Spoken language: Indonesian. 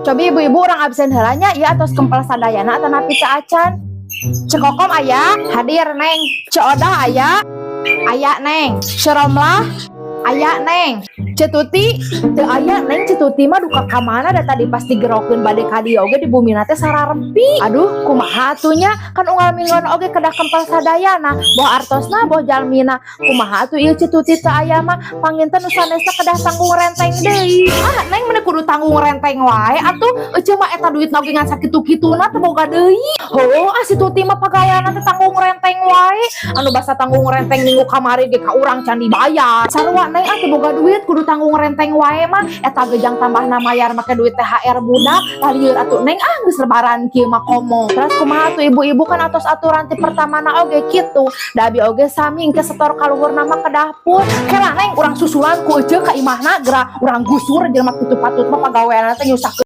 Coba ibu-ibu orang absen helanya ya atas kempal sadayana atau napi teu acan. Cekokom aya hadir neng. Ceodah aya neng. Ceromlah aya neng. Cetuti teu aya neng. Cetuti mah duka ka mana da tadi pas digerokeun bade ka dieu oge di bumi teh sararempi. Aduh kumaha atunya kan unggal minggon oge kedah kempal sadayana boh artosna boh jalmina kumaha atuh ieu Cetuti teu aya mah panginten nu sanesna kedah tanggung renteng deui. Ah neng mene kudu tanggung renteng wae atuh euceuk mah eta duitna oge ngan sakitu-kituna teu boga deui. Heuh si Tuti mah pagaweana teh tanggung renteng wae. Anu basa tanggung renteng minggu kamari ge ka urang can dibayar. Sarua neng teu boga duit kudu tanggung renteng wae mah eta gejang tambahna mayar make duit THR budak lieur atuh neng geus lebaran kieu mah komo. Terus kumaha tuh ibu-ibu kan atos aturan ti pertamana oge kitu da abi oge sami engke setor kaluhurna mah ke dapur kela neng urang susulan ku euceuk ka imahna geura urang gusur jelema kitu patut mah pagaweana teh nyusahkeun